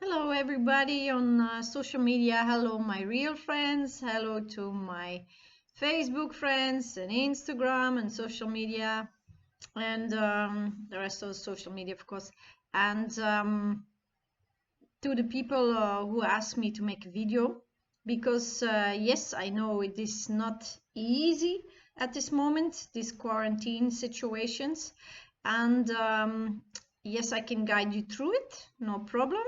Hello, everybody on social media. Hello, my real friends. Hello to my Facebook friends and Instagram and social media and the rest of the social media, of course. And to the people who asked me to make a video, because yes, I know it is not easy at this moment, these quarantine situations. And yes, I can guide you through it, no problem.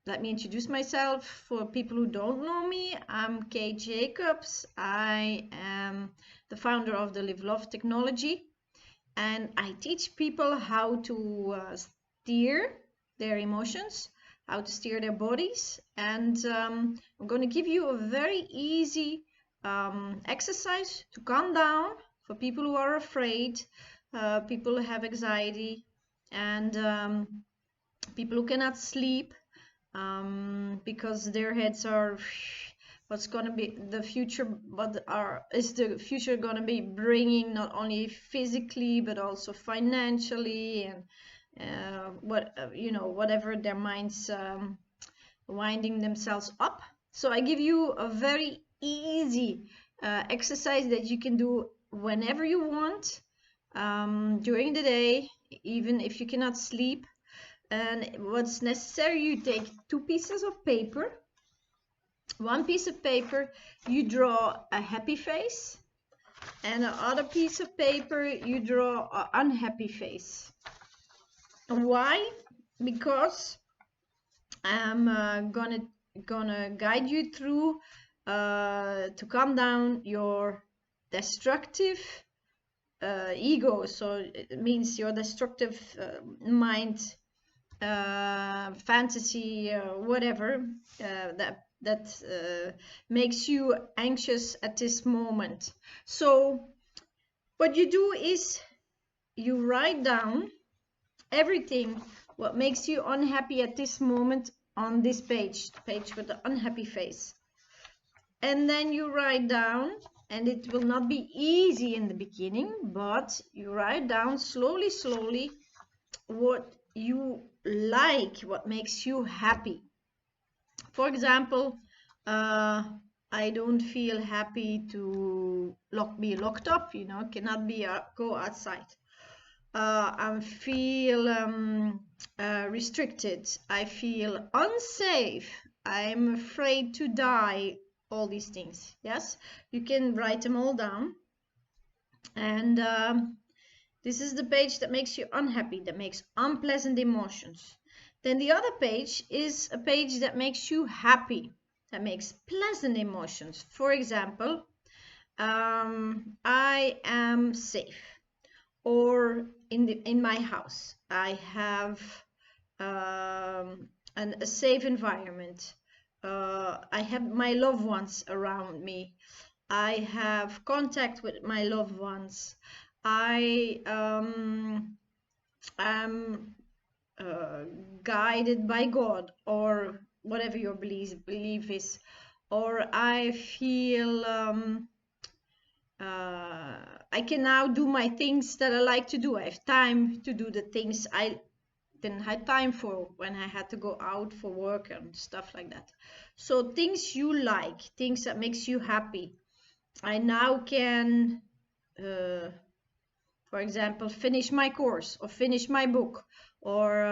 Let me introduce myself for people who don't know me. I'm Kate Jacobs. I am the founder of the Live Love Technology, and I teach people how to steer their emotions, how to steer their bodies. And I'm going to give you a very easy exercise to calm down for people who are afraid, people who have anxiety, and people who cannot sleep because their heads are what's going to be the future, is the future going to be bringing, not only physically but also financially, and whatever their minds winding themselves up. So I give you a very easy exercise that you can do whenever you want, during the day, even if you cannot sleep. And what's necessary, you take two pieces of paper. One piece of paper, you draw a happy face, and the other piece of paper, you draw an unhappy face. Why? Because I'm gonna guide you through to calm down your destructive ego. So it means your destructive mind, fantasy, whatever that makes you anxious at this moment. So what you do is you write down everything what makes you unhappy at this moment on this page, the page with the unhappy face. And then you write down, and it will not be easy in the beginning, but you write down slowly what you like, what makes you happy. For example, I don't feel happy to be locked up, cannot be go outside. I feel restricted. I feel unsafe. I'm afraid to die. All these things. Yes, you can write them all down. And this is the page that makes you unhappy, that makes unpleasant emotions. Then the other page is a page that makes you happy, that makes pleasant emotions. For example, I am safe, or in my house I have a safe environment. I have my loved ones around me. I have contact with my loved ones. I am guided by God, or whatever your belief is. Or I feel I can now do my things that I like to do. I have time to do the things I didn't have time for when I had to go out for work and stuff like that. So things you like, things that makes you happy. I now can for example, finish my course, or finish my book, or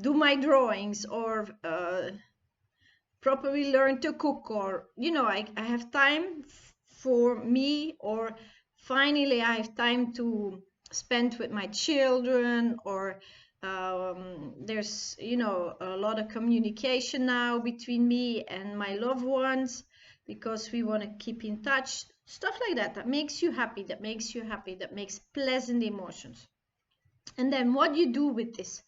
do my drawings, or properly learn to cook, or I have time for me, or finally I have time to spend with my children, or there's a lot of communication now between me and my loved ones, because we want to keep in touch, stuff like that, that makes you happy, that makes pleasant emotions. And then what you do with this,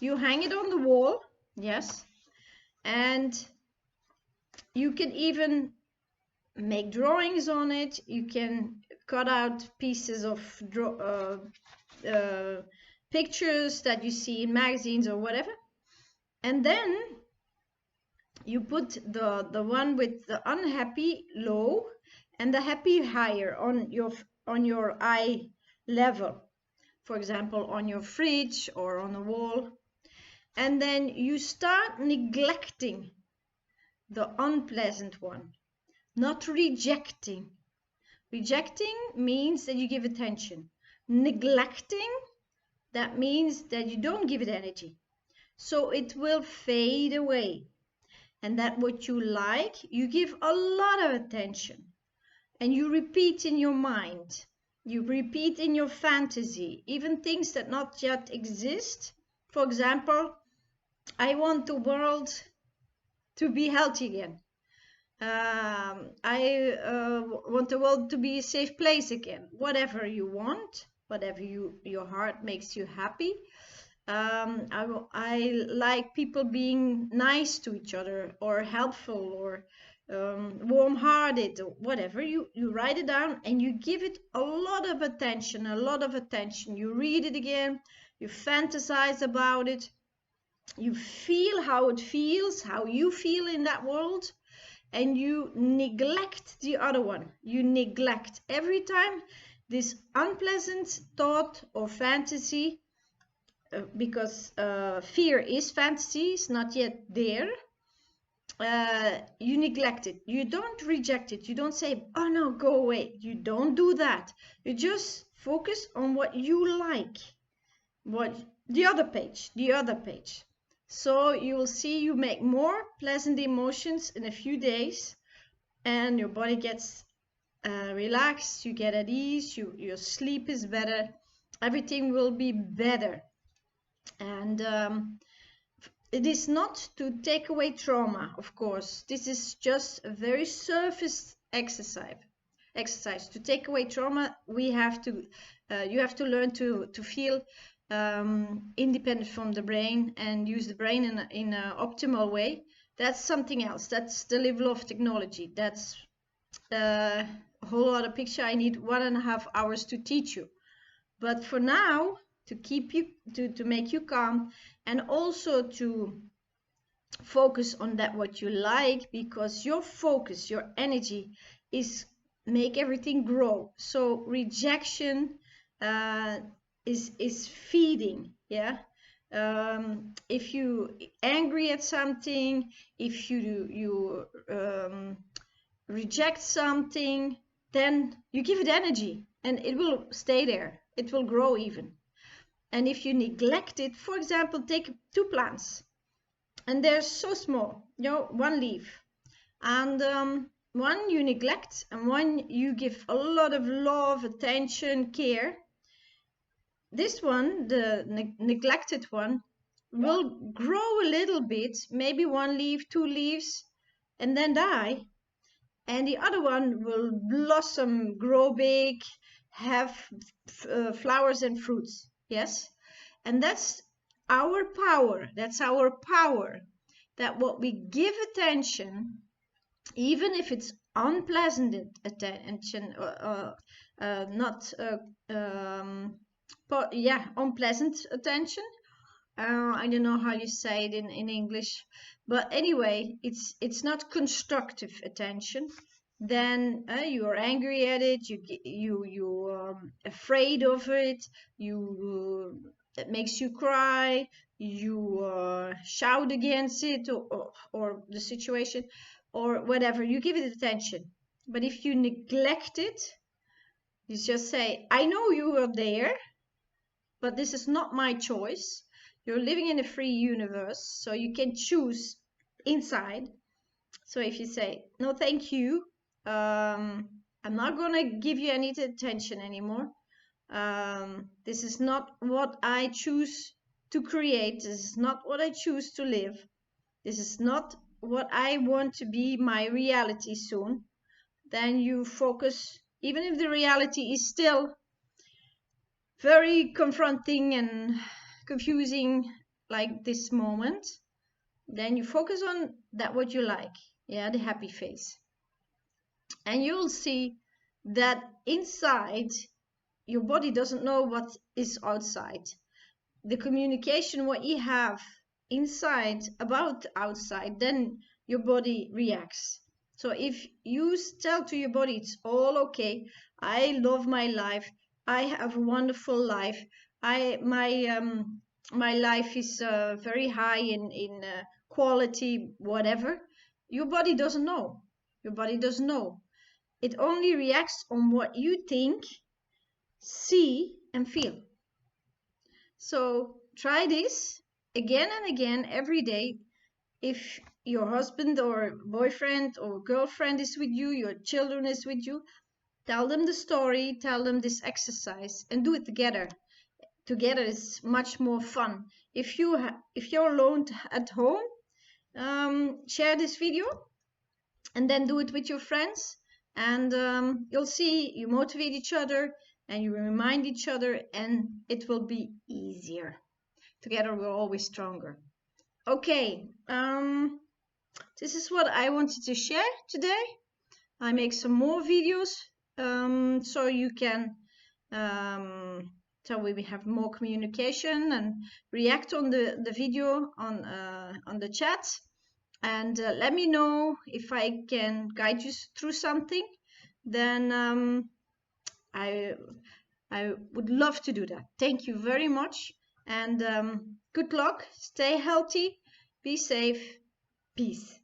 you hang it on the wall. Yes, and you can even make drawings on it. You can cut out pieces of pictures that you see in magazines or whatever, and then you put the one with the unhappy low and the happy higher on your eye level. for example, on your fridge or on a wall. And then you start neglecting the unpleasant one, not rejecting. Rejecting means that you give attention. Neglecting, that means that you don't give it energy. So it will fade away. And that what you like, you give a lot of attention. And you repeat in your mind. You repeat in your fantasy, even things that not yet exist. For example, I want the world to be healthy again. I want the world to be a safe place again. Whatever you want, whatever your heart makes you happy. I like people being nice to each other, or helpful, or warm-hearted, or whatever. You write it down and you give it a lot of attention, a lot of attention. You read it again, you fantasize about it, you feel how it feels, how you feel in that world, and you neglect the other one. You neglect every time this unpleasant thought or fantasy, because fear is fantasy, it's not yet there. You neglect it. You don't reject it. You don't say, oh no, go away. You don't do that. You just focus on what you like. What the other page. So you will see you make more pleasant emotions in a few days, and your body gets relaxed, you get at ease, your sleep is better, everything will be better. And it is not to take away trauma, of course. This is just a very surface exercise. To take away trauma, we have to you have to learn to feel independent from the brain and use the brain in an optimal way. That's something else. That's the level of technology. That's a whole other picture. I need 1.5 hours to teach you. But for now, to keep you, to make you calm, and also to focus on that what you like, because your focus, your energy is make everything grow. So rejection is feeding, yeah. If you angry at something, if you reject something, then you give it energy and it will stay there. It will grow even. And if you neglect it, for example, take 2 plants and they're so small, you know, 1 leaf, and one you neglect and one you give a lot of love, attention, care. This one, the neglected one, will grow a little bit, maybe 1 leaf, 2 leaves, and then die. And the other one will blossom, grow big, have flowers and fruits. Yes? And that's our power. That's our power. That what we give attention, even if it's unpleasant attention, unpleasant attention. I don't know how you say it in English, but anyway, it's not constructive attention. Then you are angry at it, you afraid of it, it makes you cry, you shout against it, or the situation, or whatever. You give it attention. But if you neglect it, you just say, I know you are there, but this is not my choice. You're living in a free universe, so you can choose inside. So if you say, no, thank you, I'm not going to give you any attention anymore. This is not what I choose to create. This is not what I choose to live. This is not what I want to be my reality soon. Then you focus, even if the reality is still very confronting and confusing like this moment, then you focus on that what you like, yeah, the happy face. And you'll see that inside your body doesn't know what is outside. The communication what you have inside about outside, then your body reacts. So if you tell to your body it's all okay, I love my life, I have a wonderful life, My life is very high in quality, whatever. Your body doesn't know. Your body doesn't know. It only reacts on what you think, see, and feel. So try this again and again every day. If your husband or boyfriend or girlfriend is with you, your children is with you, tell them the story, tell them this exercise, and do it together. Together is much more fun. If you're alone at home, share this video and then do it with your friends, and you'll see you motivate each other and you remind each other, and it will be easier. Together we're always stronger. Okay, this is what I wanted to share today. I make some more videos so you can so we have more communication and react on the video on the chat, and let me know if I can guide you through something. Then I would love to do that. Thank you very much, and good luck. Stay healthy, be safe, peace.